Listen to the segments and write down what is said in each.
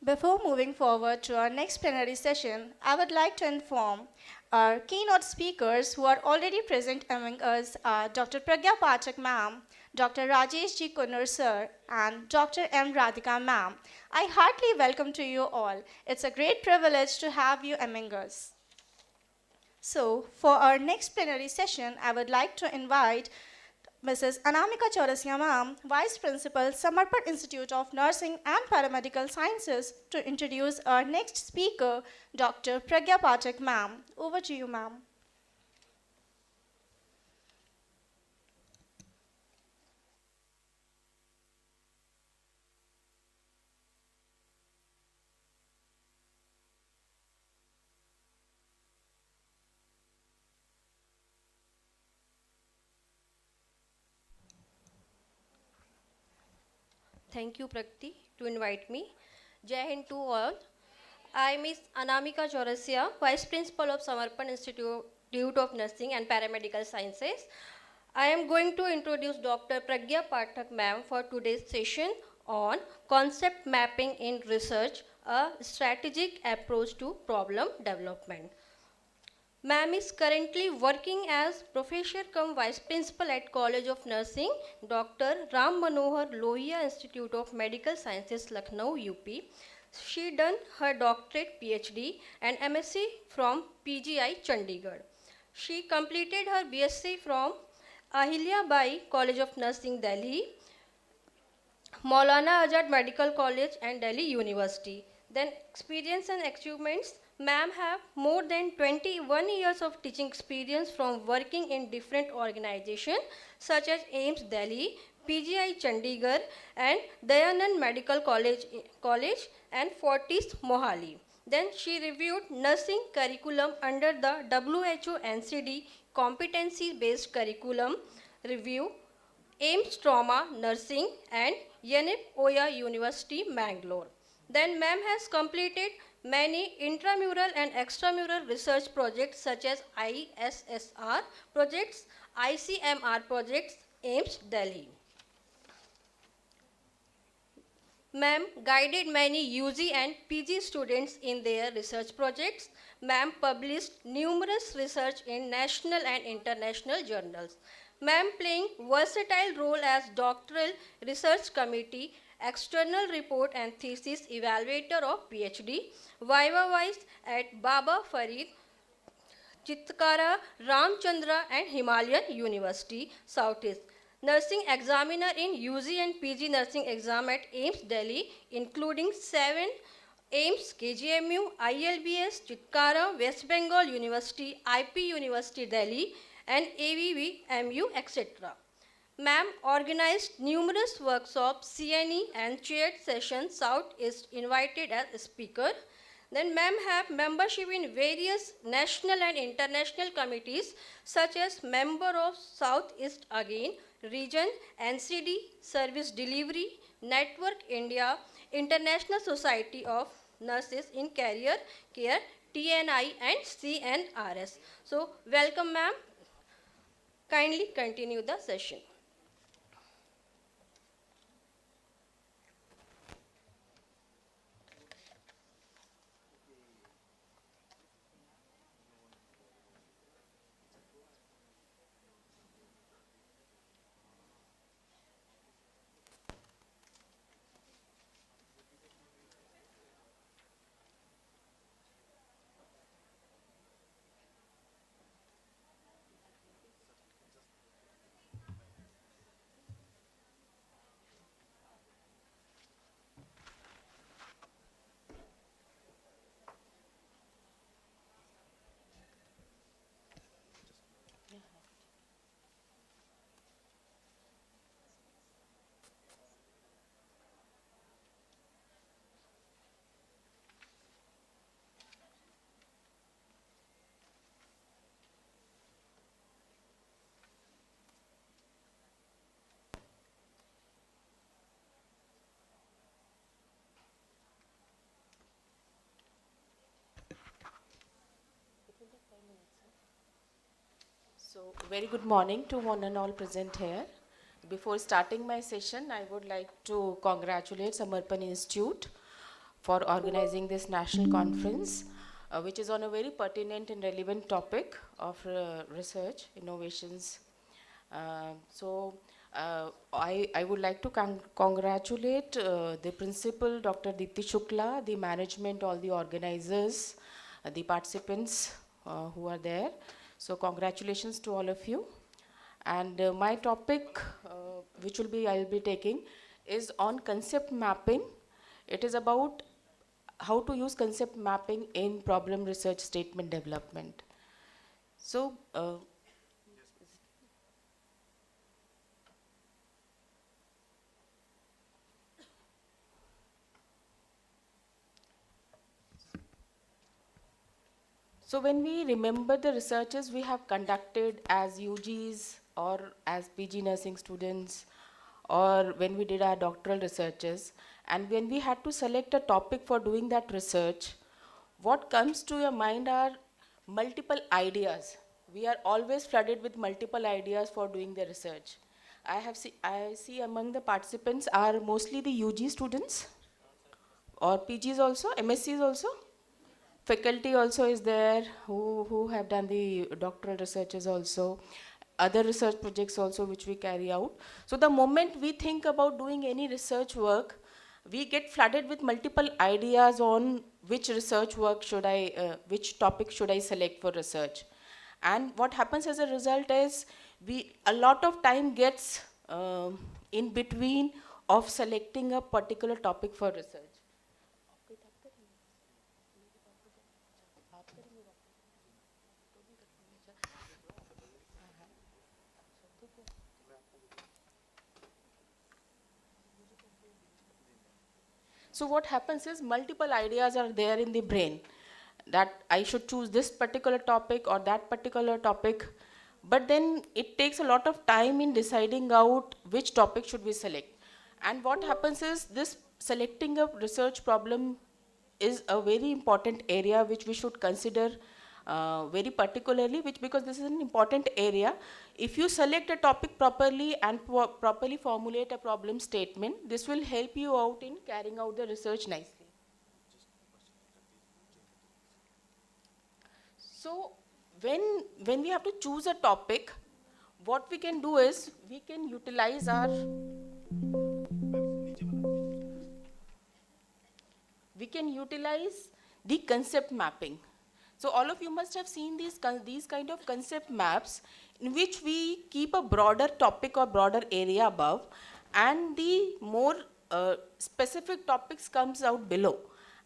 Before moving forward to our next plenary session, I would like to inform our keynote speakers who are already present among us are Dr. Pragya Pathak ma'am, Dr. Rajesh G. Kunur sir, and Dr. M. Radhika ma'am. I heartily welcome to you all. It's a great privilege to have you among us. So, for our next plenary session, I would like to invite Mrs. Anamika Chaurasia ma'am, Vice Principal, Samarpan Institute of Nursing and Paramedical Sciences, to introduce our next speaker, Dr. Pragya Pathak ma'am. Over to you, ma'am. Thank you, Prakti, to invite me. Jai Hind to all. I am Ms. Anamika Chaurasia, Vice Principal of Samarpan Institute of Nursing and Paramedical Sciences. I am going to introduce Dr. Pragya Pathak ma'am for today's session on concept mapping in research, a strategic approach to problem development. Ma'am is currently working as Professor cum Vice Principal at College of Nursing, Dr. Ram Manohar Lohia Institute of Medical Sciences, Lucknow, UP. She done her doctorate PhD and MSc from PGI Chandigarh. She completed her BSc from Ahilya Bai College of Nursing, Delhi, Maulana Azad Medical College and Delhi University. Then experience and achievements. Ma'am have more than 21 years of teaching experience from working in different organizations such as AIMS Delhi, PGI Chandigarh and Dayanand Medical College and Fortis Mohali. Then she reviewed nursing curriculum under the WHO NCD competency-based curriculum review, AIMS Trauma Nursing and Yanip Oya University, Mangalore. Then ma'am has completed many intramural and extramural research projects such as ISSR projects, ICMR projects, AIMS Delhi. Ma'am guided many UG and PG students in their research projects. Ma'am published numerous research in national and international journals. Ma'am playing versatile role as doctoral research committee, external report and thesis evaluator of PhD, Viva Vice at Baba Farid, Chitkara, Ramchandra and Himalayan University, Southeast. Nursing examiner in UG and PG nursing exam at AIMS Delhi, including 7 AIMS, KGMU, ILBS, Chitkara, West Bengal University, IP University Delhi, and AVV, MU, etc. Ma'am organized numerous workshops, CNE, and chaired sessions. Southeast invited as speaker. Then ma'am have membership in various national and international committees such as member of Southeast again, region, NCD, service delivery, Network India, International Society of Nurses in Career Care, TNI and CNRS. So welcome ma'am. Kindly continue the session. So, very good morning to one and all present here. Before starting my session, I would like to congratulate Samarpan Institute for organizing this national conference, which is on a very pertinent and relevant topic of research, innovations. I would like to congratulate the principal, Dr. Deepti Shukla, the management, all the organizers, the participants who are there. So congratulations to all of you. And my topic, which I'll be taking, is on concept mapping. It is about how to use concept mapping in problem research statement development. So, so when we remember the researches we have conducted as UGs or as PG nursing students, or when we did our doctoral researches, and when we had to select a topic for doing that research, what comes to your mind are multiple ideas. We are always flooded with multiple ideas for doing the research. I see among the participants are mostly the UG students, or PGs also, MSCs also. Faculty also is there who have done the doctoral researches also, other research projects also which we carry out. So the moment we think about doing any research work, we get flooded with multiple ideas on which research work should which topic should I select for research. And what happens as a result is a lot of time gets in between of selecting a particular topic for research. So what happens is multiple ideas are there in the brain that I should choose this particular topic or that particular topic, but then it takes a lot of time in deciding out which topic should we select. And what happens is this selecting a research problem is a very important area which we should consider very particularly, because this is an important area. If you select a topic properly and properly formulate a problem statement, this will help you out in carrying out the research nicely. So when we have to choose a topic, what we can do is we can utilize the concept mapping. So all of you must have seen these kind of concept maps in which we keep a broader topic or broader area above, and the more specific topics comes out below.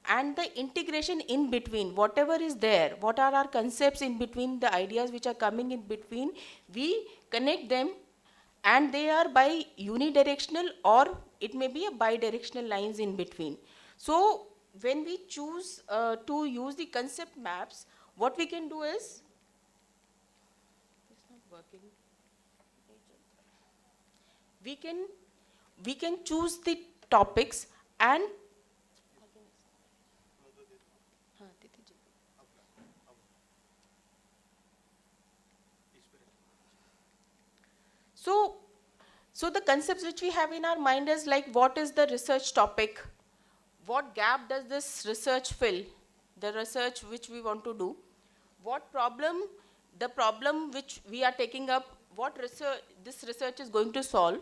And the integration in between, whatever is there, what are our concepts in between, the ideas which are coming in between, we connect them, and they are by unidirectional or it may be a bidirectional lines in between. So when we choose to use the concept maps, what we can do is, it's not working. We can choose the topics and so the concepts which we have in our mind is like, what is the research topic? What gap does this research fill? The research which we want to do. What problem, the problem which we are taking up, what this research is going to solve.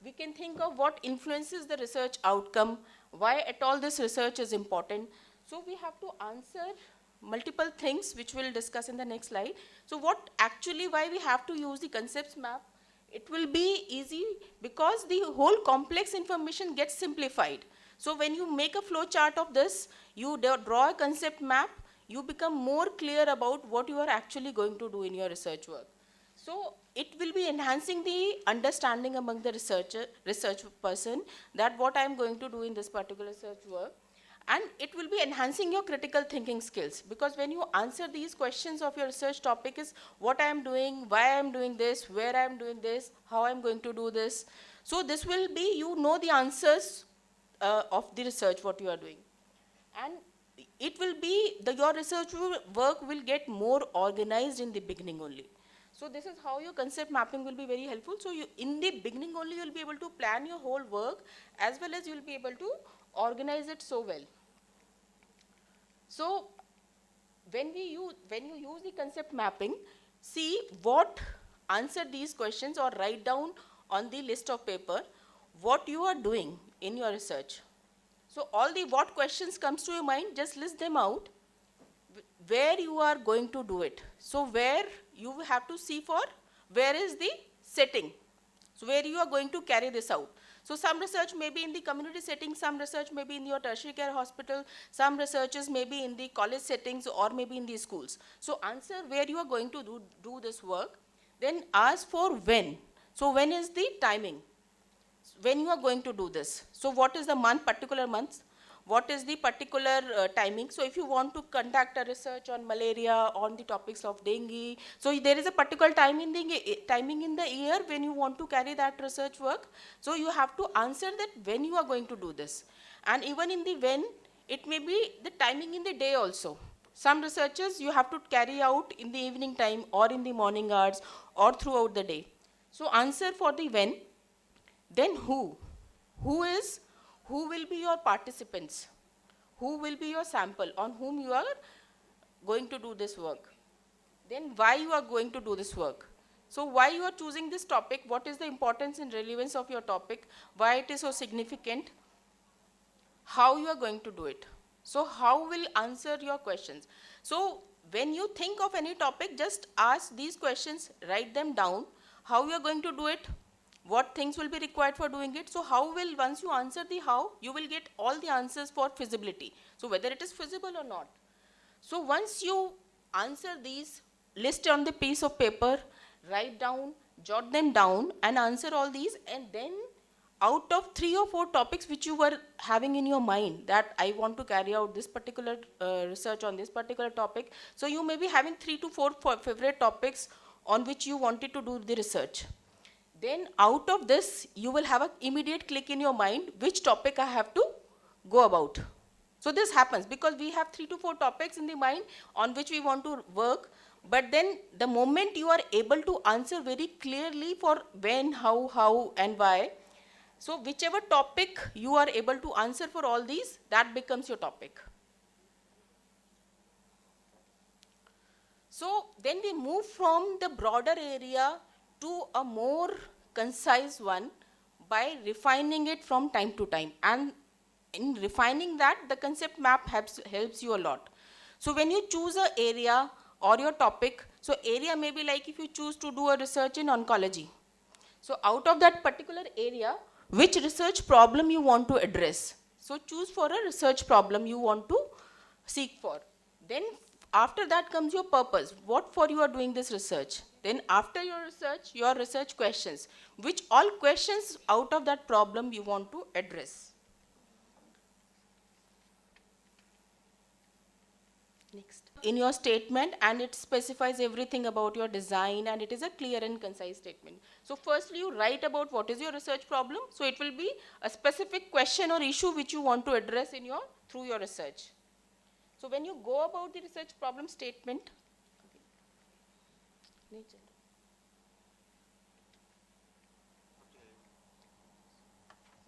We can think of what influences the research outcome, why at all this research is important. So we have to answer multiple things which we'll discuss in the next slide. So why we have to use the concepts map? It will be easy because the whole complex information gets simplified. So when you make a flow chart of this, you draw a concept map, you become more clear about what you are actually going to do in your research work. So it will be enhancing the understanding among the research person that what I am going to do in this particular research work. And it will be enhancing your critical thinking skills, because when you answer these questions of your research topic is what I am doing, why I am doing this, where I am doing this, how I am going to do this. So this will be, you know the answers of the research what you are doing. And it will be, your research work will get more organized in the beginning only. So this is how your concept mapping will be very helpful. So in the beginning only you will be able to plan your whole work, as well as you will be able to organize it so well. So when you use the concept mapping, see what answer these questions or write down on the list of paper what you are doing in your research. So all the what questions comes to your mind, just list them out, where you are going to do it. So where you have to see for where is the setting. So where you are going to carry this out. So some research may be in the community setting, some research may be in your tertiary care hospital, some researches may be in the college settings or maybe in the schools. So answer where you are going to do this work. Then ask for when. So when is the timing? When you are going to do this. So what is the month, particular month? What is the particular timing? So if you want to conduct a research on malaria, on the topics of dengue, so there is a particular timing in the year when you want to carry that research work. So you have to answer that when you are going to do this. And even in the when, it may be the timing in the day also. Some researches you have to carry out in the evening time or in the morning hours or throughout the day. So answer for the when. Then who? Who will be your participants? Who will be your sample on whom you are going to do this work? Then why you are going to do this work? So why you are choosing this topic? What is the importance and relevance of your topic? Why it is so significant? How you are going to do it? So how will answer your questions? So when you think of any topic, just ask these questions, write them down. How you are going to do it? What things will be required for doing it? So how will, once you answer the how, you will get all the answers for feasibility. So whether it is feasible or not. So once you answer these, list on the piece of paper, write down, jot them down and answer all these, and then out of 3 or 4 topics which you were having in your mind that I want to carry out this particular research on this particular topic. So you may be having 3 to 4 favorite topics on which you wanted to do the research. Then out of this, you will have an immediate click in your mind, which topic I have to go about. So this happens because we have 3 to 4 topics in the mind on which we want to work. But then the moment you are able to answer very clearly for when, how and why, so whichever topic you are able to answer for all these, that becomes your topic. So then we move from the broader area to a more concise one by refining it from time to time. And in refining that, the concept map helps you a lot. So when you choose an area or your topic, so area may be like if you choose to do a research in oncology. So out of that particular area, which research problem you want to address. So choose for a research problem you want to seek for. Then after that comes your purpose. What for you are doing this research? Then after your research questions. Which all questions out of that problem you want to address. Next. In your statement, and it specifies everything about your design, and it is a clear and concise statement. So firstly you write about what is your research problem. So it will be a specific question or issue which you want to address in through your research. So when you go about the research problem statement,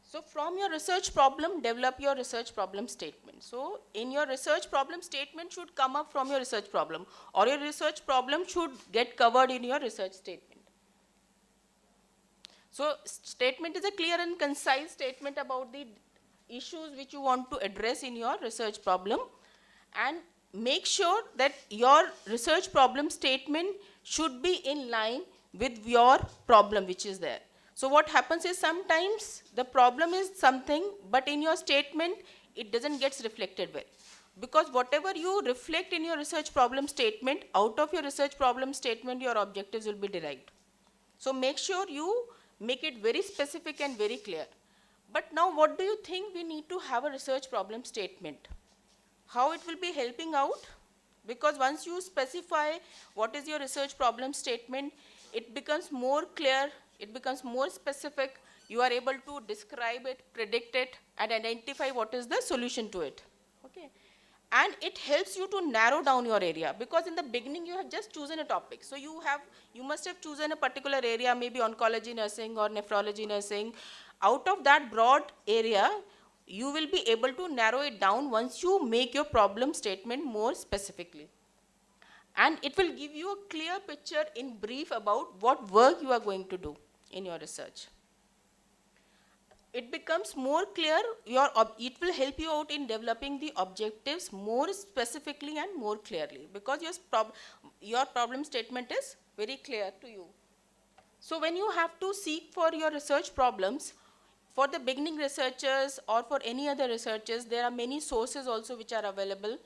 so from your research problem, develop your research problem statement. So in your research problem statement should come up from your research problem, or your research problem should get covered in your research statement. So statement is a clear and concise statement about the issues which you want to address in your research problem. And make sure that your research problem statement should be in line with your problem which is there. So what happens is sometimes the problem is something, but in your statement it doesn't get reflected well. Because whatever you reflect in your research problem statement, out of your research problem statement your objectives will be derived. So make sure you make it very specific and very clear. But now what do you think we need to have a research problem statement? How it will be helping out? Because once you specify what is your research problem statement, it becomes more clear, it becomes more specific, you are able to describe it, predict it, and identify what is the solution to it. Okay. And it helps you to narrow down your area, because in the beginning you have just chosen a topic. So you must have chosen a particular area, maybe oncology nursing or nephrology nursing. Out of that broad area, you will be able to narrow it down once you make your problem statement more specifically. And it will give you a clear picture in brief about what work you are going to do in your research. It becomes more clear, it will help you out in developing the objectives more specifically and more clearly, because your problem statement is very clear to you. So when you have to seek for your research problems, for the beginning researchers or for any other researchers, there are many sources also which are available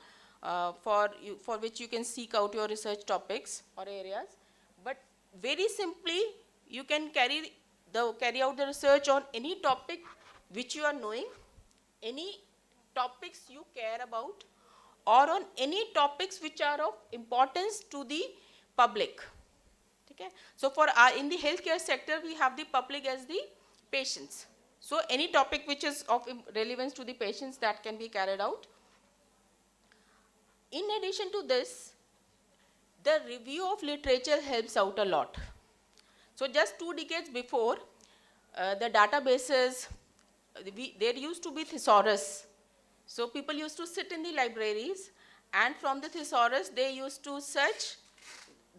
for which you can seek out your research topics or areas. But very simply, you can carry out the research on any topic which you are knowing, any topics you care about, or on any topics which are of importance to the public. Okay? So in the healthcare sector, we have the public as the patients. So any topic which is of relevance to the patients, that can be carried out. In addition to this, the review of literature helps out a lot. So just 2 decades before, the databases, there used to be thesaurus. So people used to sit in the libraries, and from the thesaurus they used to search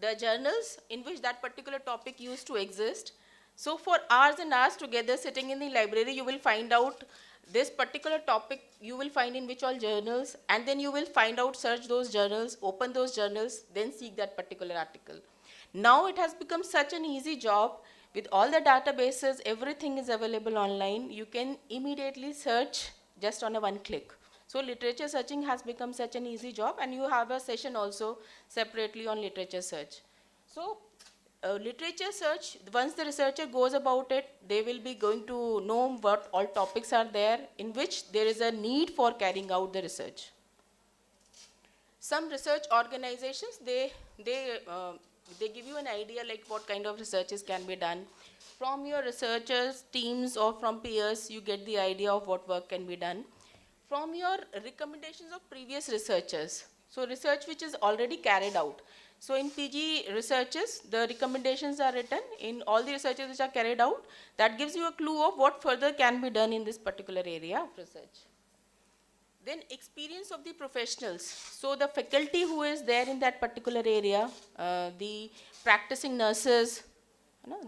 the journals in which that particular topic used to exist. So for hours and hours together sitting in the library, you will find out this particular topic, you will find in which all journals, and then you will find out, search those journals, open those journals, then seek that particular article. Now it has become such an easy job. With all the databases, everything is available online. You can immediately search just on a one click. So literature searching has become such an easy job, and you have a session also separately on literature search. So literature search, once the researcher goes about it, they will be going to know what all topics are there in which there is a need for carrying out the research. Some research organizations, they give you an idea like what kind of researches can be done. From your researchers, teams, or from peers, you get the idea of what work can be done. From your recommendations of previous researchers, so research which is already carried out. So in PG researches, the recommendations are written in all the researches which are carried out. That gives you a clue of what further can be done in this particular area of research. Then experience of the professionals. So the faculty who is there in that particular area, the practicing nurses,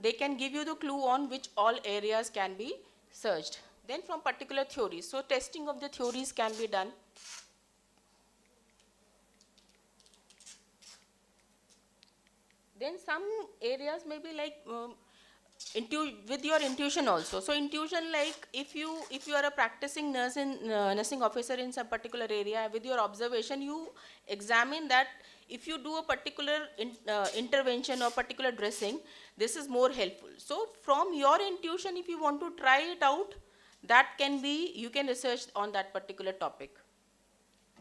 they can give you the clue on which all areas can be searched. Then from particular theories, so testing of the theories can be done. Then some areas may be like with your intuition also. So intuition, like if you are a practicing nurse in nursing officer in some particular area, with your observation you examine that if you do a particular intervention or particular dressing, this is more helpful. So from your intuition, if you want to try it out, that can be, you can research on that particular topic.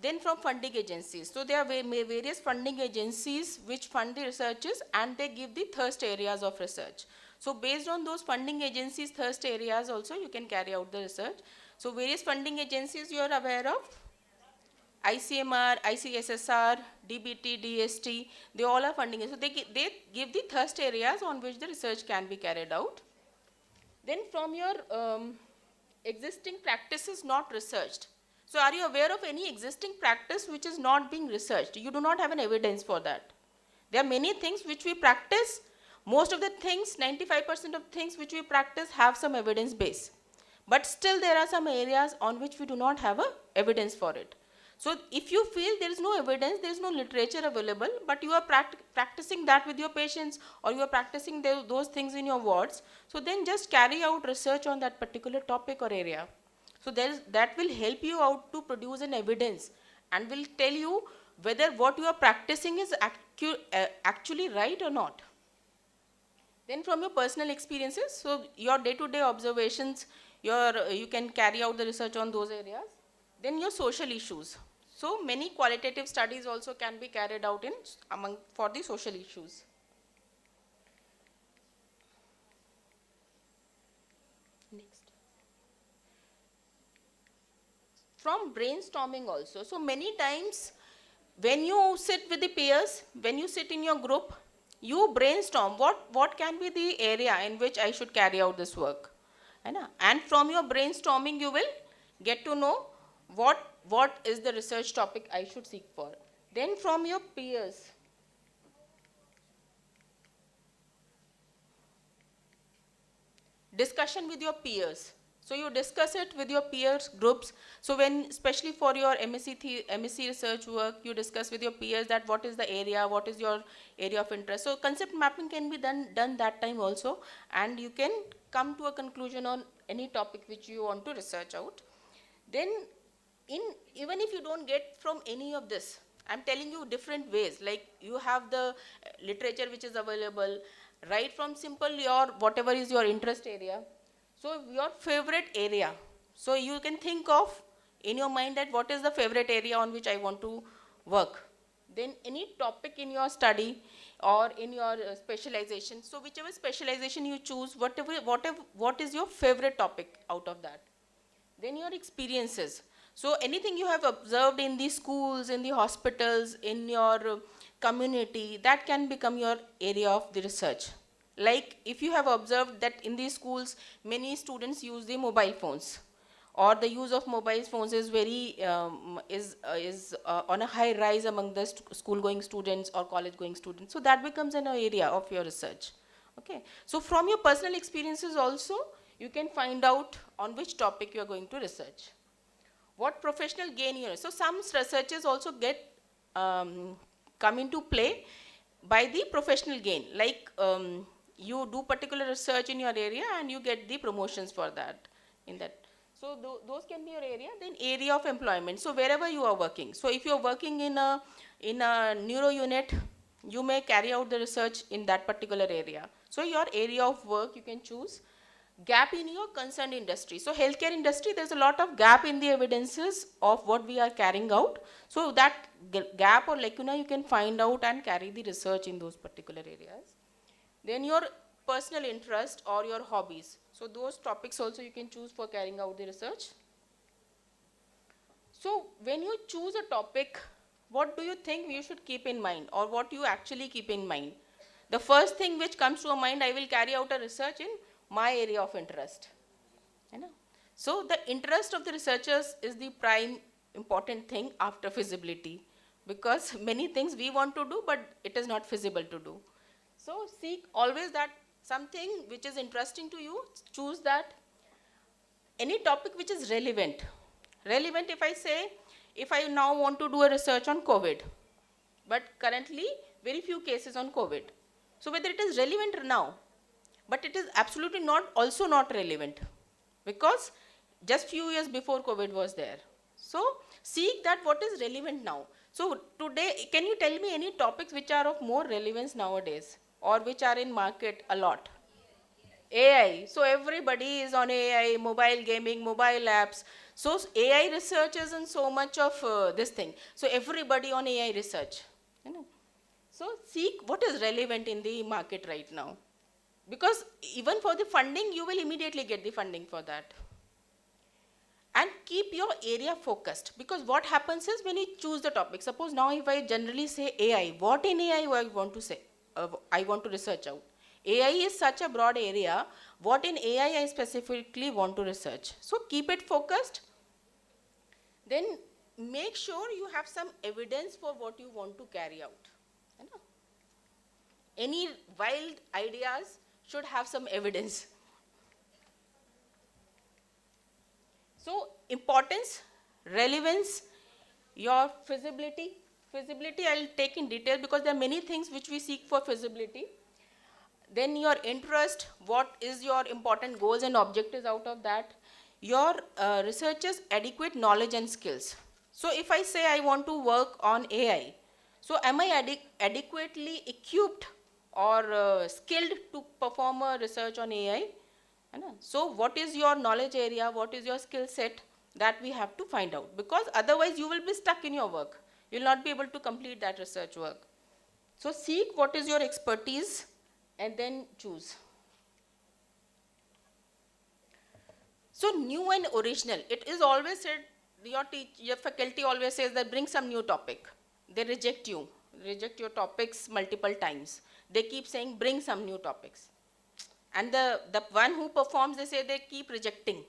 Then from funding agencies. So there are various funding agencies which fund the researches, and they give the thirst areas of research. So based on those funding agencies' thirst areas also, you can carry out the research. So various funding agencies you are aware of, ICMR, ICSSR, DBT, DST, they all are funding. So they give the thirst areas on which the research can be carried out. Then from your existing practices not researched. So are you aware of any existing practice which is not being researched? You do not have an evidence for that. There are many things which we practice. Most of the things, 95% of things which we practice have some evidence base. But still there are some areas on which we do not have a evidence for it. So if you feel there is no evidence, there is no literature available, but you are practicing that with your patients, or you are practicing those things in your wards, so then just carry out research on that particular topic or area. So that will help you out to produce an evidence and will tell you whether what you are practicing is actually right or not. Then from your personal experiences, so your day-to-day observations, you can carry out the research on those areas. Then your social issues. So many qualitative studies also can be carried out for the social issues. Next. From brainstorming also. So many times when you sit with the peers, when you sit in your group, you brainstorm what can be the area in which I should carry out this work. And from your brainstorming, you will get to know what is the research topic I should seek for. Then from your peers, discussion with your peers. So you discuss it with your peers groups. So when, especially for your MSc research work, you discuss with your peers that what is the area, what is your area of interest. So concept mapping can be done that time also, and you can come to a conclusion on any topic which you want to research out. Then even if you don't get from any of this, I'm telling you different ways, like you have the literature which is available, right from simple your whatever is your interest area. So your favorite area. So you can think of in your mind that what is the favorite area on which I want to work. Then any topic in your study or in your specialization. So whichever specialization you choose, what is your favorite topic out of that. Then your experiences. So anything you have observed in the schools, in the hospitals, in your community, that can become your area of the research. Like if you have observed that in these schools, many students use the mobile phones, or the use of mobile phones is very on a high rise among the school-going students or college-going students. So that becomes an area of your research. Okay. So from your personal experiences also, you can find out on which topic you are going to research. What professional gain you have. So some researchers also come into play by the professional gain. Like you do particular research in your area and you get the promotions for that. So those can be your area. Then area of employment. So wherever you are working. So if you are working in a neuro unit, you may carry out the research in that particular area. So your area of work you can choose. Gap in your concerned industry. So healthcare industry, there's a lot of gap in the evidences of what we are carrying out. So that gap or lacuna you can find out and carry the research in those particular areas. Then your personal interest or your hobbies. So those topics also you can choose for carrying out the research. So when you choose a topic, what do you think you should keep in mind, or what you actually keep in mind? The first thing which comes to your mind, I will carry out a research in my area of interest. So the interest of the researchers is the prime important thing after feasibility, because many things we want to do but it is not feasible to do. So seek always that something which is interesting to you, choose that. Any topic which is relevant. Relevant, if I now want to do a research on COVID, but currently very few cases on COVID. So whether it is relevant now, but it is absolutely also not relevant, because just few years before COVID was there. So seek that what is relevant now. So today, can you tell me any topics which are of more relevance nowadays, or which are in market a lot? AI. So everybody is on AI, mobile gaming, mobile apps. So AI research isn't so much of this thing. So everybody on AI research. So seek what is relevant in the market right now. Because even for the funding, you will immediately get the funding for that. And keep your area focused. Because what happens is when you choose the topic, suppose now if I generally say AI, what in AI I want to say? I want to research out. AI is such a broad area. What in AI I specifically want to research? So keep it focused. Then make sure you have some evidence for what you want to carry out. Any wild ideas should have some evidence. So importance, relevance, your feasibility. Feasibility I will take in detail because there are many things which we seek for feasibility. Then your interest, what is your important goals and objectives out of that. Your researcher's adequate knowledge and skills. So if I say I want to work on AI, so am I adequately equipped or skilled to perform a research on AI? So what is your knowledge area, what is your skill set, that we have to find out, because otherwise you will be stuck in your work. You will not be able to complete that research work. So seek what is your expertise and then choose. So new and original, it is always said, your faculty always says that bring some new topic. They reject your topics multiple times. They keep saying bring some new topics. And the one who performs, they say they keep rejecting.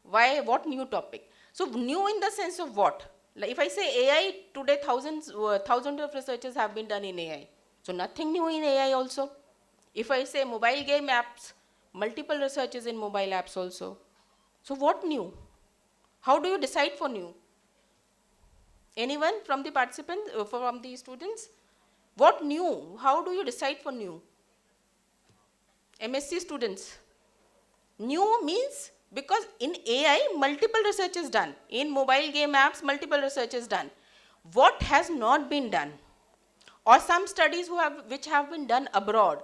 Why? What new topic? So new in the sense of what? Like if I say AI, today thousands of researches have been done in AI. So nothing new in AI also. If I say mobile game apps, multiple researches in mobile apps also. So what new? How do you decide for new? Anyone from the participants, from the students? What new? How do you decide for new? MSc students. New means because in AI, multiple research is done. In mobile game apps, multiple research is done. What has not been done? Or some studies which have been done abroad,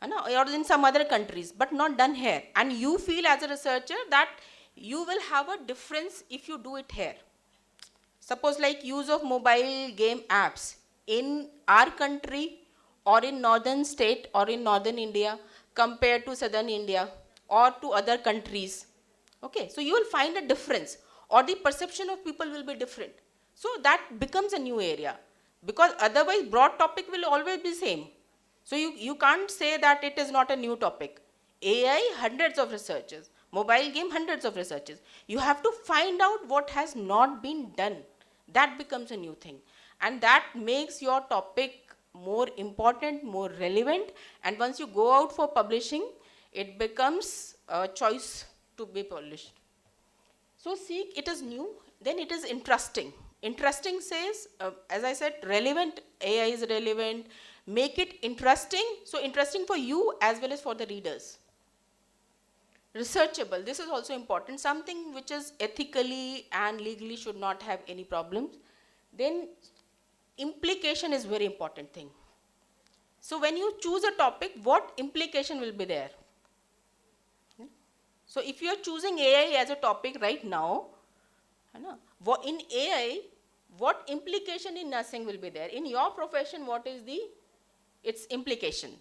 or in some other countries, but not done here. And you feel as a researcher that you will have a difference if you do it here. Suppose like use of mobile game apps in our country or in northern state or in northern India compared to southern India or to other countries. Okay, so you will find a difference or the perception of people will be different. So that becomes a new area because otherwise broad topic will always be same. So you can't say that it is not a new topic. AI, hundreds of researches. Mobile game, hundreds of researches. You have to find out what has not been done. That becomes a new thing. And that makes your topic more important, more relevant. And once you go out for publishing, it becomes a choice to be published. So seek, it is new, then it is interesting. Interesting says, as I said, relevant, AI is relevant, make it interesting, so interesting for you as well as for the readers. Researchable, this is also important, something which is ethically and legally should not have any problems. Then implication is very important thing. So when you choose a topic, what implication will be there? So if you are choosing AI as a topic right now, in AI, what implication in nursing will be there? In your profession, what is its implication?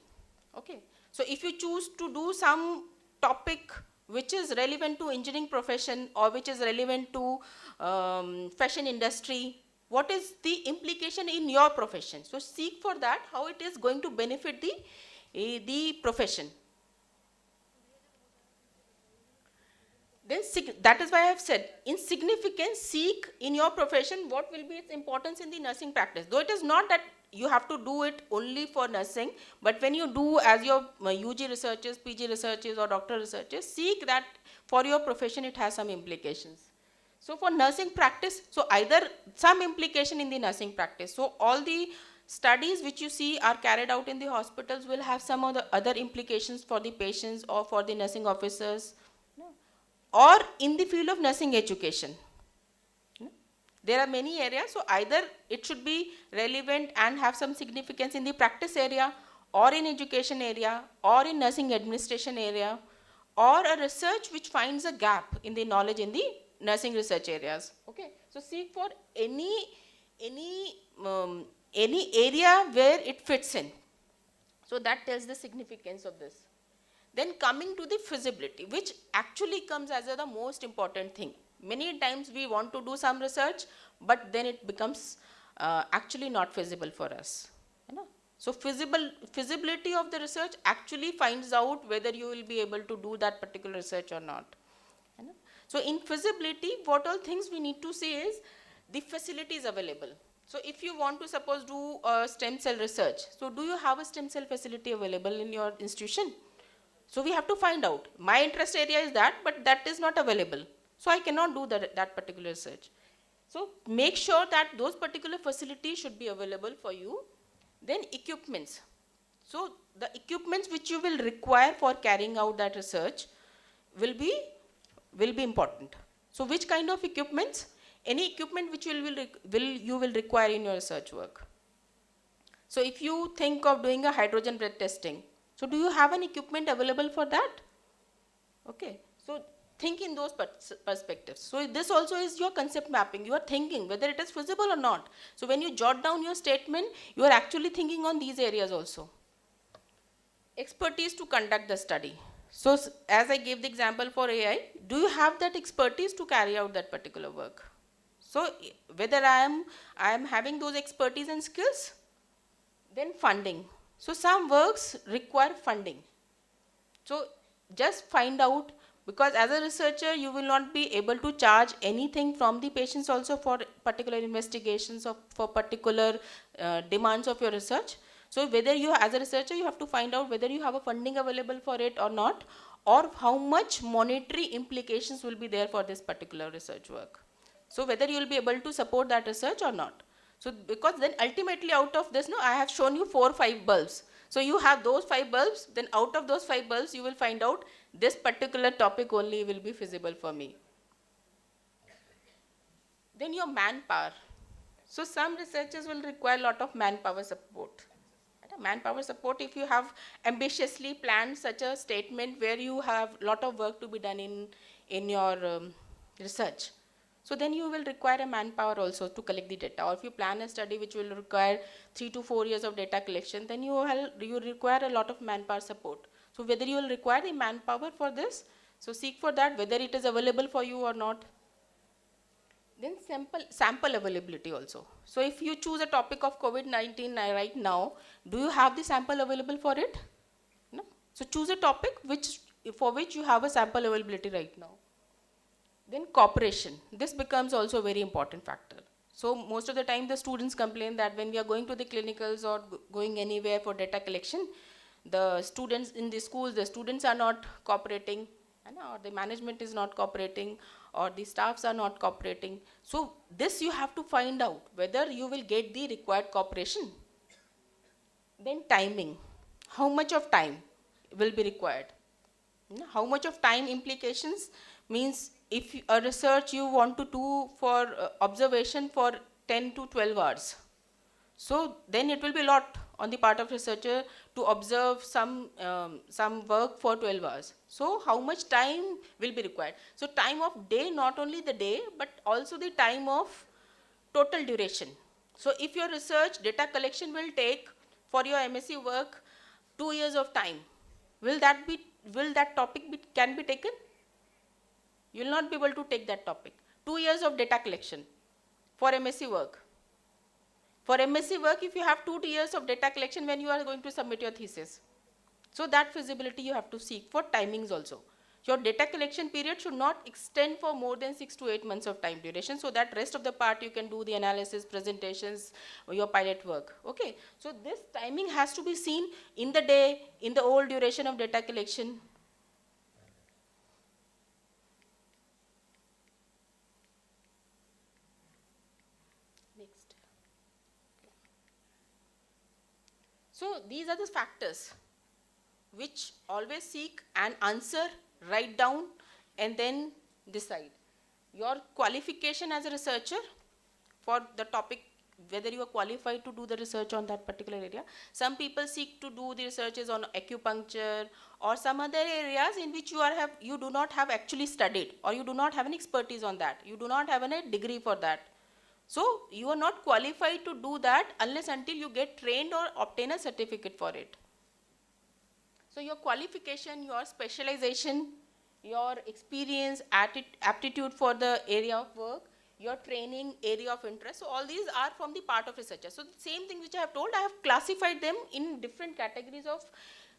Okay. So if you choose to do some topic which is relevant to engineering profession or which is relevant to fashion industry, what is the implication in your profession? So seek for that, how it is going to benefit the profession. Then that is why I have said, in significance, seek in your profession what will be its importance in the nursing practice. Though it is not that you have to do it only for nursing, but when you do as your UG researches, PG researches or doctoral researches, seek that for your profession it has some implications. So for nursing practice, so either some implication in the nursing practice. So all the studies which you see are carried out in the hospitals will have some of the other implications for the patients or for the nursing officers, or in the field of nursing education. There are many areas, so either it should be relevant and have some significance in the practice area, or in education area, or in nursing administration area, or a research which finds a gap in the knowledge in the nursing research areas. Okay, so seek for any area where it fits in. So that tells the significance of this. Then coming to the feasibility, which actually comes as the most important thing. Many times we want to do some research, but then it becomes actually not feasible for us. So feasibility of the research actually finds out whether you will be able to do that particular research or not. So in feasibility, what all things we need to see is the facilities available. So if you want to suppose do stem cell research, so do you have a stem cell facility available in your institution? So we have to find out. My interest area is that, but that is not available. So I cannot do that particular research. So make sure that those particular facilities should be available for you. Then equipments. So the equipments which you will require for carrying out that research will be important. So which kind of equipments? Any equipment which you will require in your research work. So if you think of doing a hydrogen breath testing, so do you have an equipment available for that? Okay, so think in those perspectives. So this also is your concept mapping. You are thinking whether it is feasible or not. So when you jot down your statement, you are actually thinking on these areas also. Expertise to conduct the study. So as I gave the example for AI, do you have that expertise to carry out that particular work? So whether I am having those expertise and skills, then funding. So some works require funding. So just find out Because as a researcher, you will not be able to charge anything from the patients also for particular investigations or for particular demands of your research. So whether you, as a researcher, you have to find out whether you have a funding available for it or not, or how much monetary implications will be there for this particular research work. So whether you will be able to support that research or not. So because then ultimately out of this, no, I have shown you 4 or 5 bulbs. So you have those 5 bulbs, then out of those 5 bulbs, you will find out this particular topic only will be feasible for me. Then your manpower. So some researchers will require a lot of manpower support. Manpower support, if you have ambitiously planned such a statement where you have a lot of work to be done in your research, so then you will require a manpower also to collect the data. Or if you plan a study which will require 3 to 4 years of data collection, then you require a lot of manpower support. So whether you will require the manpower for this, so seek for that, whether it is available for you or not. Then sample availability also. So if you choose a topic of COVID-19 right now, do you have the sample available for it? No. So choose a topic for which you have a sample availability right now. Then cooperation. This becomes also a very important factor. So most of the time the students complain that when we are going to the clinicals or going anywhere for data collection, the students in the schools, the students are not cooperating, or the management is not cooperating, or the staffs are not cooperating. So this you have to find out whether you will get the required cooperation. Then timing. How much of time will be required? How much of time implications means if a research you want to do for observation for 10 to 12 hours. So then it will be a lot on the part of researcher to observe some work for 12 hours. So how much time will be required? So time of day, not only the day, but also the time of total duration. So if your research data collection will take for your MSc work 2 years of time, will that topic can be taken? You will not be able to take that topic. 2 years of data collection for MSc work. For MSc work, if you have 2 years of data collection when you are going to submit your thesis. So that feasibility you have to seek for timings also. Your data collection period should not extend for more than 6 to 8 months of time duration, so that rest of the part you can do the analysis, presentations, or your pilot work. Okay. So this timing has to be seen in the day, in the whole duration of data collection. Next. So these are the factors which always seek an answer, write down, and then decide. Your qualification as a researcher for the topic, whether you are qualified to do the research on that particular area. Some people seek to do the researches on acupuncture or some other areas in which you do not have actually studied, or you do not have an expertise on that. You do not have a degree for that. So you are not qualified to do that unless until you get trained or obtain a certificate for it. So your qualification, your specialization, your experience, aptitude for the area of work, your training, area of interest, so all these are from the part of researchers. So the same thing which I have told, I have classified them in different categories of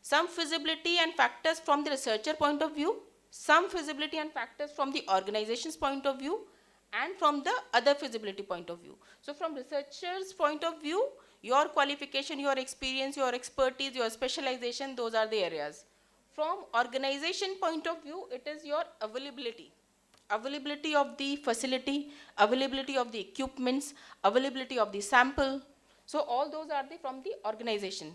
some feasibility and factors from the researcher point of view, some feasibility and factors from the organization's point of view, and from the other feasibility point of view. So from researcher's point of view, your qualification, your experience, your expertise, your specialization, those are the areas. From organization point of view, it is your availability. Availability of the facility, availability of the equipments, availability of the sample. So all those are from the organization.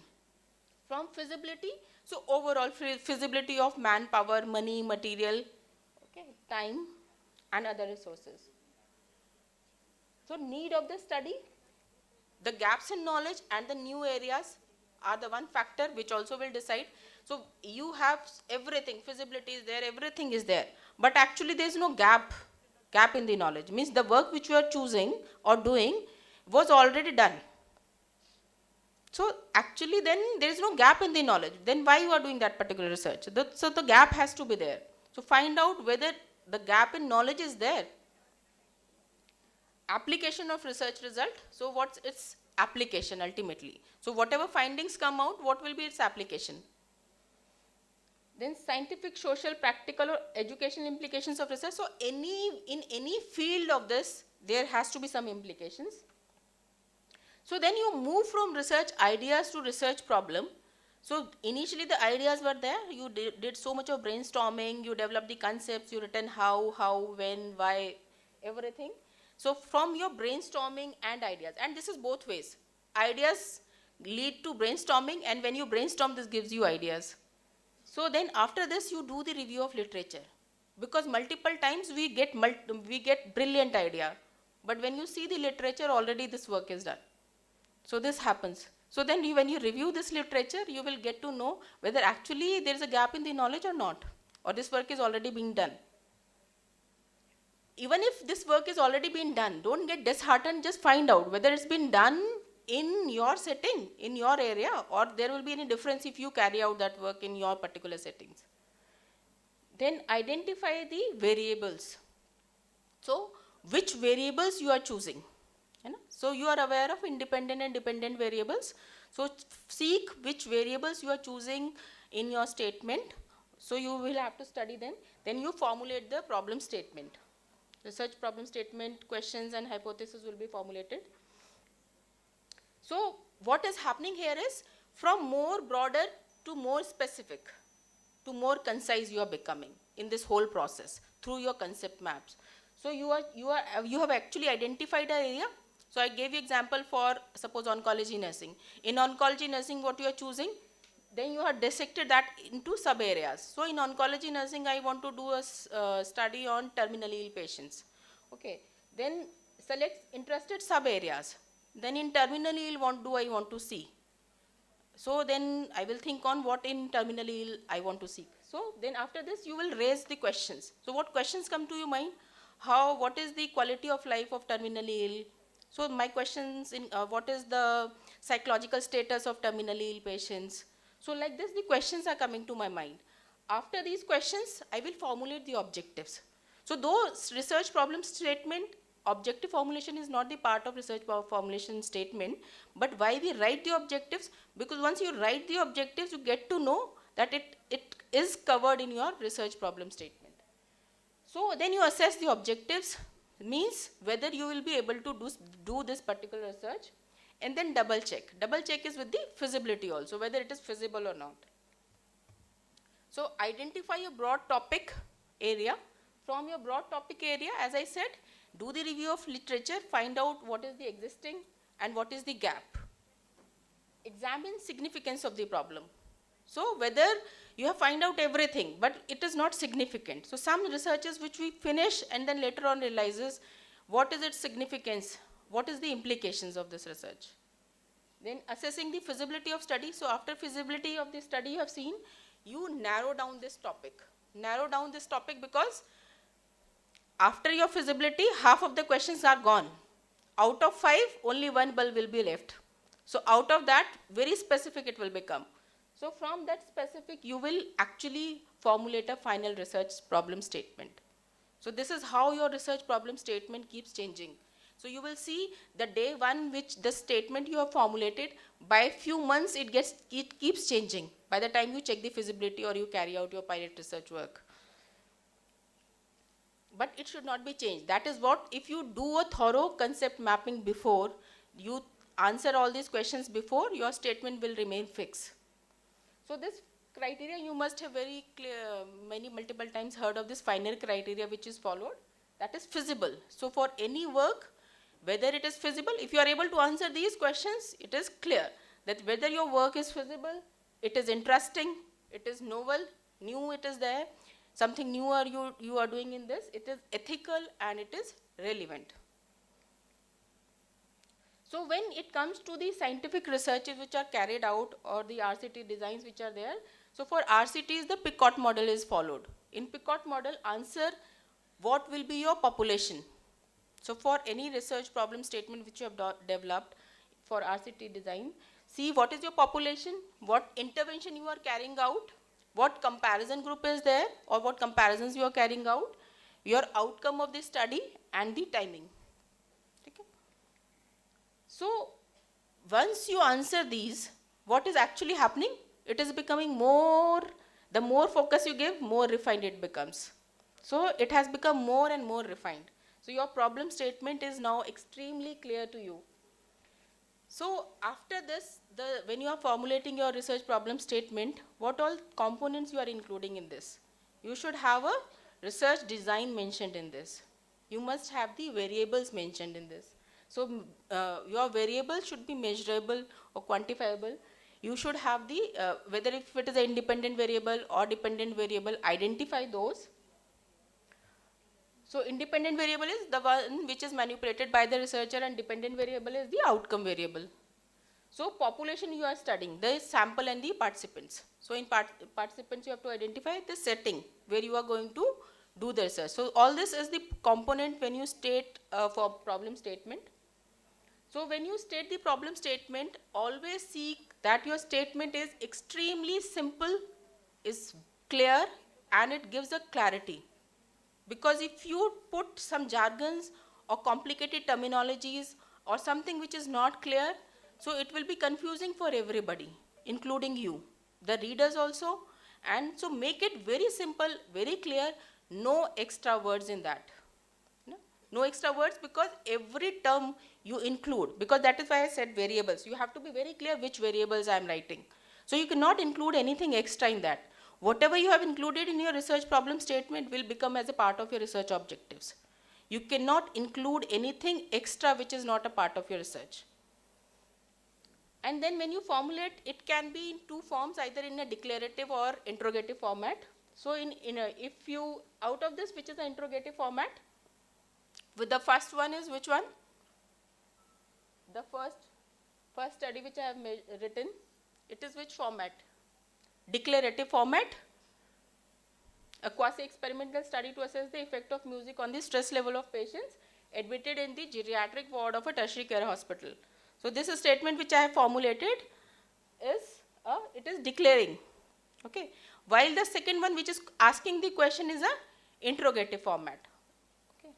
From feasibility, so overall feasibility of manpower, money, material, okay, time, and other resources. So need of the study, the gaps in knowledge and the new areas are the one factor which also will decide. So you have everything, feasibility is there, everything is there, but actually there is no gap in the knowledge. Means the work which you are choosing or doing was already done. So actually then there is no gap in the knowledge. Then why you are doing that particular research? So the gap has to be there. So find out whether the gap in knowledge is there. Application of research result. So what's its application ultimately? So whatever findings come out, what will be its application? Then scientific, social, practical or educational implications of research. So in any field of this, there has to be some implications. So then you move from research ideas to research problem. So initially the ideas were there, you did so much of brainstorming, you developed the concepts, you written how, when, why, everything. So from your brainstorming and ideas, and this is both ways. Ideas lead to brainstorming, and when you brainstorm, this gives you ideas. So then after this, you do the review of literature. Because multiple times we get brilliant idea. But when you see the literature, already this work is done. So this happens. So then when you review this literature, you will get to know whether actually there is a gap in the knowledge or not, or this work is already being done. Even if this work is already being done, don't get disheartened, just find out whether it's been done in your setting, in your area, or there will be any difference if you carry out that work in your particular settings. Then identify the variables. So which variables you are choosing. So you are aware of independent and dependent variables. So seek which variables you are choosing in your statement. So you will have to study them. Then you formulate the problem statement. Research problem statement, questions and hypotheses will be formulated. So what is happening here is from more broader to more specific, to more concise you are becoming in this whole process through your concept maps. So you have actually identified an area. So I gave you example for suppose oncology nursing. In oncology nursing, what you are choosing, then you have dissected that into sub areas. So in oncology nursing, I want to do a study on terminally ill patients. Okay, then select interested sub areas. Then in terminally ill, what do I want to see? So then I will think on what in terminally ill I want to seek. So then after this, you will raise the questions. So what questions come to your mind? What is the quality of life of terminally ill? So my questions in what is the psychological status of terminally ill patients? So like this, the questions are coming to my mind. After these questions, I will formulate the objectives. So though research problem statement, objective formulation is not the part of research formulation statement, but why we write the objectives? Because once you write the objectives, you get to know that it is covered in your research problem statement. So then you assess the objectives, means whether you will be able to do this particular research, and then double check. Double check is with the feasibility also, whether it is feasible or not. So identify a broad topic area. From your broad topic area, as I said, do the review of literature, find out what is the existing and what is the gap. Examine significance of the problem. So whether you have find out everything, but it is not significant. So some researches which we finish and then later on realizes what is its significance, what is the implications of this research. Then assessing the feasibility of study. So after feasibility of the study you have seen, you narrow down this topic. Narrow down this topic because after your feasibility, half of the questions are gone. Out of 5, only 1 bulb will be left. So out of that, very specific it will become. So from that specific, you will actually formulate a final research problem statement. So this is how your research problem statement keeps changing. So you will see the day one which the statement you have formulated, by few months it keeps changing by the time you check the feasibility or you carry out your pilot research work. But it should not be changed. That is what, if you do a thorough concept mapping before, you answer all these questions before, your statement will remain fixed. So this criteria you must have very clear, multiple times heard of this final criteria which is followed, that is feasible. So for any work, whether it is feasible, if you are able to answer these questions, it is clear that whether your work is feasible, it is interesting, it is novel, new it is there, something newer you are doing in this, it is ethical and it is relevant. So when it comes to the scientific researches which are carried out or the RCT designs which are there, so for RCTs the PICOT model is followed. In PICOT model, answer what will be your population. So for any research problem statement which you have developed for RCT design, see what is your population, what intervention you are carrying out, what comparison group is there or what comparisons you are carrying out, your outcome of the study and the timing. Okay. So once you answer these, what is actually happening? It is becoming more, The more focus you give, more refined it becomes. So it has become more and more refined. So your problem statement is now extremely clear to you. So after this, when you are formulating your research problem statement, what all components you are including in this? You should have a research design mentioned in this. You must have the variables mentioned in this. So your variables should be measurable or quantifiable. You should have the, whether if it is an independent variable or dependent variable, identify those. So independent variable is the one which is manipulated by the researcher, and dependent variable is the outcome variable. So population you are studying, the sample and the participants. So in participants you have to identify the setting where you are going to do the research. So all this is the component when you state for problem statement. So when you state the problem statement, always seek that your statement is extremely simple, is clear, and it gives a clarity. Because if you put some jargons or complicated terminologies or something which is not clear, so it will be confusing for everybody, including you, the readers also. And so make it very simple, very clear, no extra words in that. No extra words, because every term you include, because that is why I said variables. You have to be very clear which variables I am writing. So you cannot include anything extra in that. Whatever you have included in your research problem statement will become as a part of your research objectives. You cannot include anything extra which is not a part of your research. And then when you formulate, it can be in two forms, either in a declarative or interrogative format. So if you, out of this, which is the interrogative format, with the first one is which one? The first study which I have written, it is which format? Declarative format, a quasi-experimental study to assess the effect of music on the stress level of patients admitted in the geriatric ward of a tertiary care hospital. So this statement which I have formulated is, it is declaring, okay. While the second one which is asking the question is a interrogative format. Okay.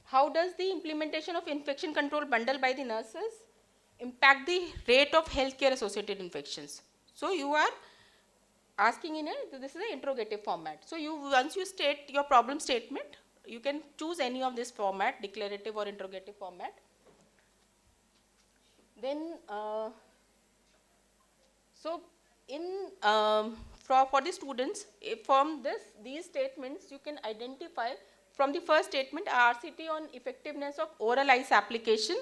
How does the implementation of infection control bundle by the nurses impact the rate of healthcare associated infections? So you are asking in this is an interrogative format. So once you state your problem statement, you can choose any of this format, declarative or interrogative format. Then, so in for the students, from these statements you can identify from the first statement RCT on effectiveness of oral ice application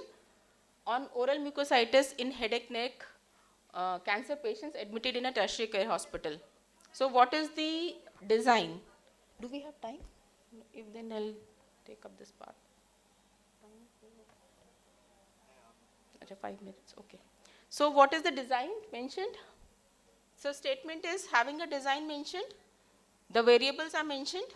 on oral mucositis in headache neck cancer patients admitted in a tertiary care hospital. So what is the design? Do we have time? If then I'll take up this part. 5 minutes, okay. So what is the design mentioned? So statement is having a design mentioned, the variables are mentioned,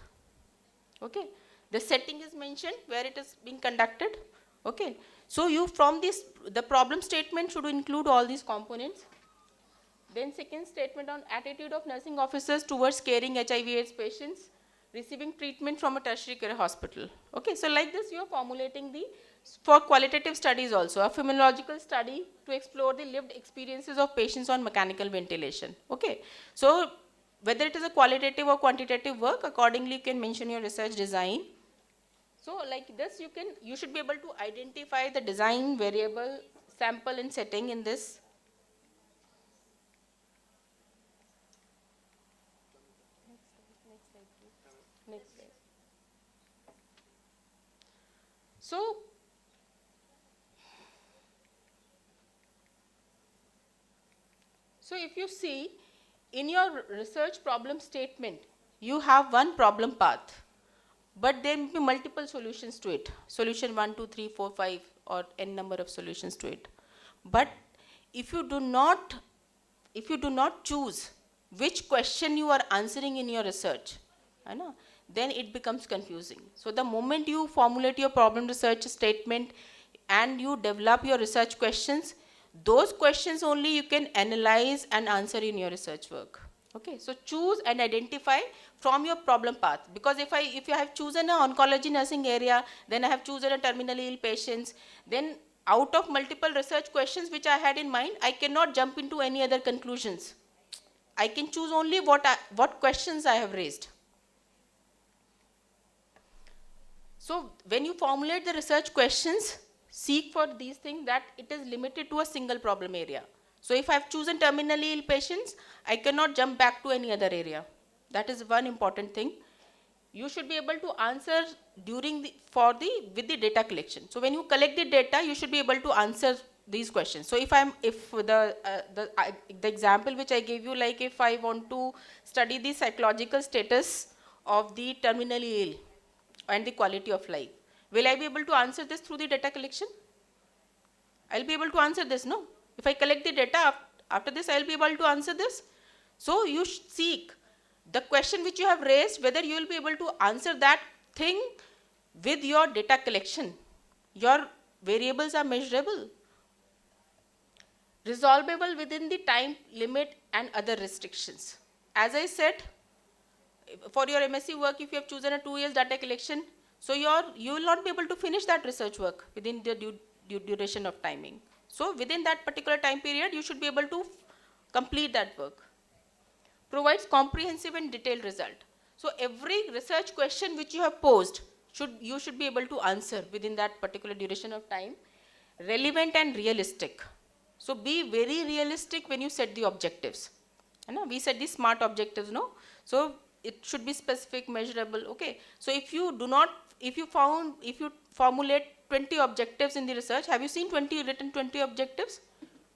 okay. The setting is mentioned where it is being conducted, okay. So you from this, the problem statement should include all these components. Then second statement on attitude of nursing officers towards caring HIV/AIDS patients receiving treatment from a tertiary care hospital. Okay, so like this you are formulating for qualitative studies also, a phenomenological study to explore the lived experiences of patients on mechanical ventilation. Okay, so whether it is a qualitative or quantitative work, accordingly you can mention your research design. So like this you should be able to identify the design, variable, sample and setting in this. Next slide. So if you see in your research problem statement, you have one problem path, but there may be multiple solutions to it. Solution 1, 2, 3, 4, 5 or n number of solutions to it. But if you do not choose which question you are answering in your research, then it becomes confusing. So the moment you formulate your problem research statement and you develop your research questions, those questions only you can analyze and answer in your research work. Okay, so choose and identify from your problem path, because if you have chosen an oncology nursing area, then I have chosen a terminally ill patients, then out of multiple research questions which I had in mind, I cannot jump into any other conclusions. I can choose only what questions I have raised. So when you formulate the research questions, seek for these things that it is limited to a single problem area. So if I have chosen terminally ill patients, I cannot jump back to any other area. That is one important thing. You should be able to answer with the data collection. So when you collect the data, you should be able to answer these questions. So if the example which I gave you, like if I want to study the psychological status of the terminally ill and the quality of life, will I be able to answer this through the data collection? I'll be able to answer this, no? If I collect the data, after this I'll be able to answer this. So you seek the question which you have raised, whether you will be able to answer that thing with your data collection. Your variables are measurable, resolvable within the time limit and other restrictions. As I said, for your MSc work, if you have chosen a 2 years data collection, so you will not be able to finish that research work within the duration of timing. So within that particular time period, you should be able to complete that work. Provides comprehensive and detailed result. So every research question which you have posed, you should be able to answer within that particular duration of time. Relevant and realistic. So be very realistic when you set the objectives. We set the SMART objectives, no? So it should be specific, measurable, okay? So if you formulate 20 objectives in the research, have you seen written 20 objectives?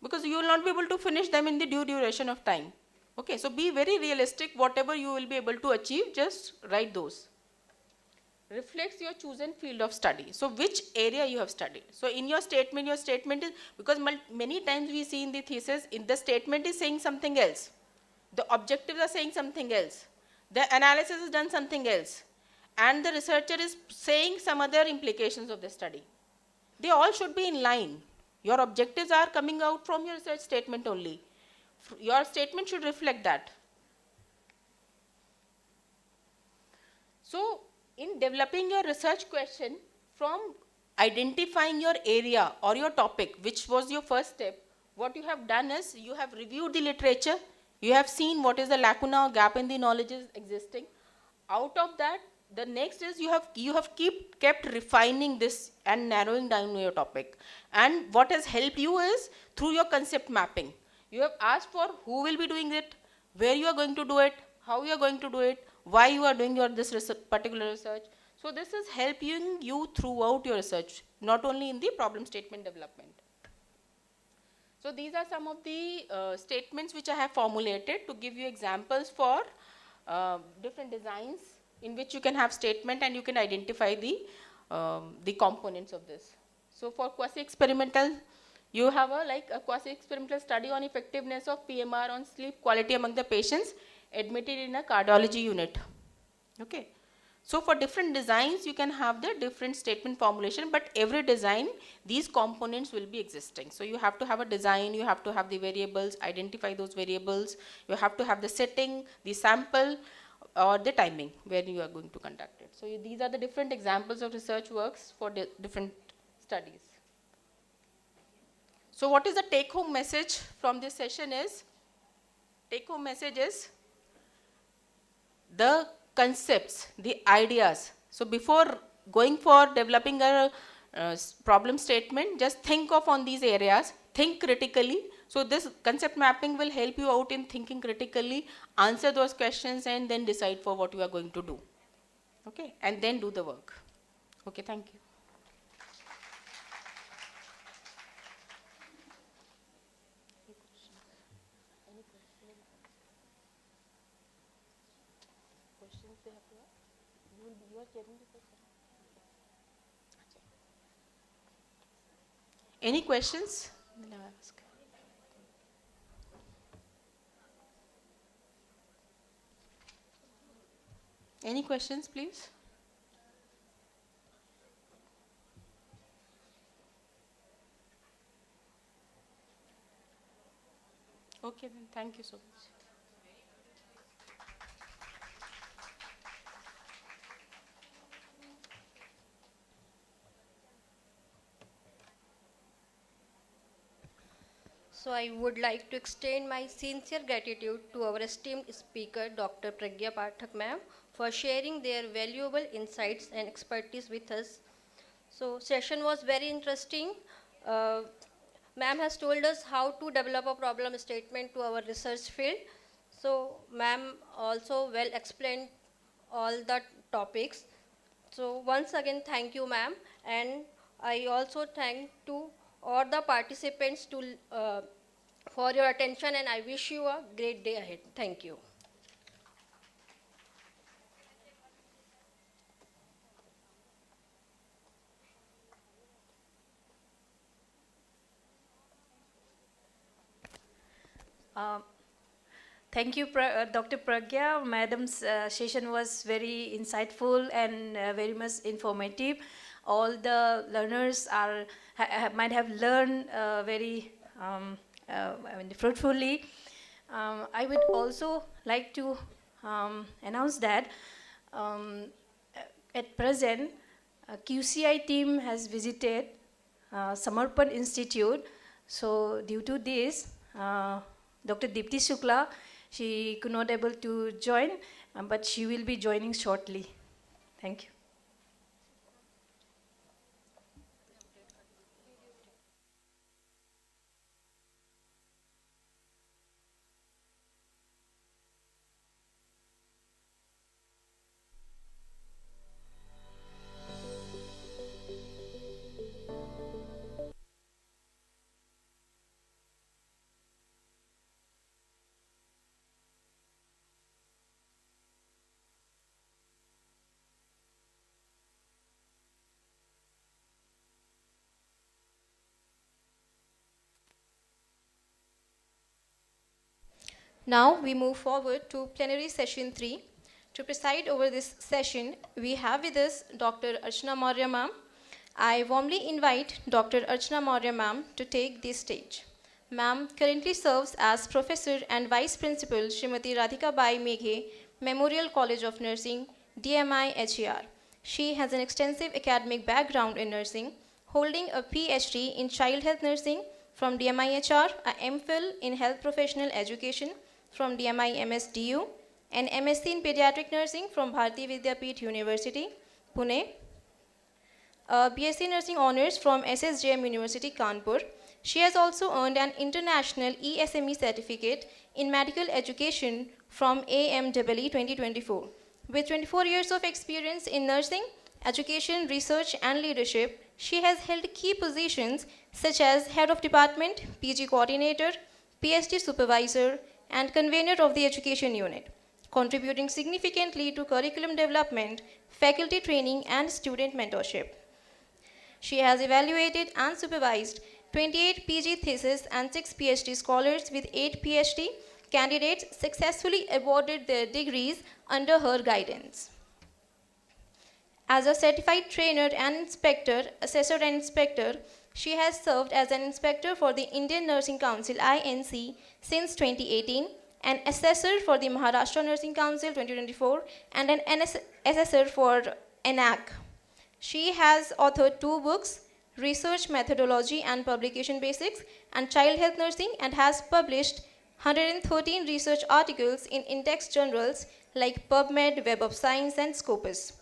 Because you will not be able to finish them in the due duration of time. Okay, so be very realistic. Whatever you will be able to achieve, just write those. Reflects your chosen field of study. So which area you have studied. So in your statement is, because many times we see in the thesis, in the statement is saying something else. The objectives are saying something else. The analysis is done something else. And the researcher is saying some other implications of the study. They all should be in line. Your objectives are coming out from your research statement only. Your statement should reflect that. So, in developing your research question, from identifying your area or your topic, which was your first step, what you have done is you have reviewed the literature, you have seen what is the lacuna or gap in the knowledge is existing. Out of that, the next is you have kept refining this and narrowing down your topic. And what has helped you is through your concept mapping. You have asked for who will be doing it, where you are going to do it, how you are going to do it, why you are doing this particular research. So this is helping you throughout your research, not only in the problem statement development. So these are some of the statements which I have formulated to give you examples for different designs in which you can have statement and you can identify the components of this. So for quasi-experimental, you have a quasi-experimental study on effectiveness of PMR on sleep quality among the patients admitted in a cardiology unit. Okay. So for different designs, you can have the different statement formulation, but every design, these components will be existing. So you have to have a design, you have to have the variables, identify those variables, you have to have the setting, the sample, or the timing where you are going to conduct it. So these are the different examples of research works for different studies. So what is the take-home message from this session is, take-home message is the concepts, the ideas. So before going for developing a problem statement, just think of on these areas, think critically. So this concept mapping will help you out in thinking critically, answer those questions and then decide for what you are going to do. Okay, and then do the work. Okay, thank you. Any questions? No, ask. Any questions, please? Okay, then thank you so much. So I would like to extend my sincere gratitude to our esteemed speaker, Dr. Pragya Pathak ma'am, for sharing their valuable insights and expertise with us. So session was very interesting. Uh, Ma'am has told us how to develop a problem statement to our research field. So ma'am also well explained all the topics. So once again, thank you, ma'am. And I also thank to all the participants for your attention, and I wish you a great day ahead. Thank you. Uh, Thank you, Dr. Pragya. Madam's session was very insightful and very much informative. All the learners might have learned very fruitfully. I would also like to announce that at present, QCI team has visited Samarpan Institute. So due to this, Dr. Dipti Shukla, she could not able to join, but she will be joining shortly. Thank you. Now we move forward to plenary session 3. To preside over this session, we have with us Dr. Archana Maurya ma'am. I warmly invite Dr. Archana Maurya ma'am to take the stage. Ma'am currently serves as Professor and Vice Principal Srimati Radhika Bai Meghe, Memorial College of Nursing, DMI HER. She has an extensive academic background in nursing, holding a PhD in child health nursing from DMI HR, a MPhil in health professional education from DMI MSDU, an MSc in pediatric nursing from Bharati Vidyapeeth University, Pune, a BSc nursing honors from SSJM University, Kanpur. She has also earned an international ESME certificate in medical education from AMEE 2024. With 24 years of experience in nursing, education, research, and leadership, she has held key positions such as Head of Department, PG Coordinator, PhD Supervisor, and Convener of the Education Unit, contributing significantly to curriculum development, faculty training, and student mentorship. She has evaluated and supervised 28 PG theses and 6 PhD scholars, with 8 PhD candidates successfully awarded their degrees under her guidance. As a certified trainer and inspector, assessor and inspector, she has served as an inspector for the Indian Nursing Council INC since 2018, an assessor for the Maharashtra Nursing Council 2024, and an assessor for ENAC. She has authored 2 books, Research Methodology and Publication Basics and Child Health Nursing, and has published 113 research articles in index journals like PubMed, Web of Science, and Scopus.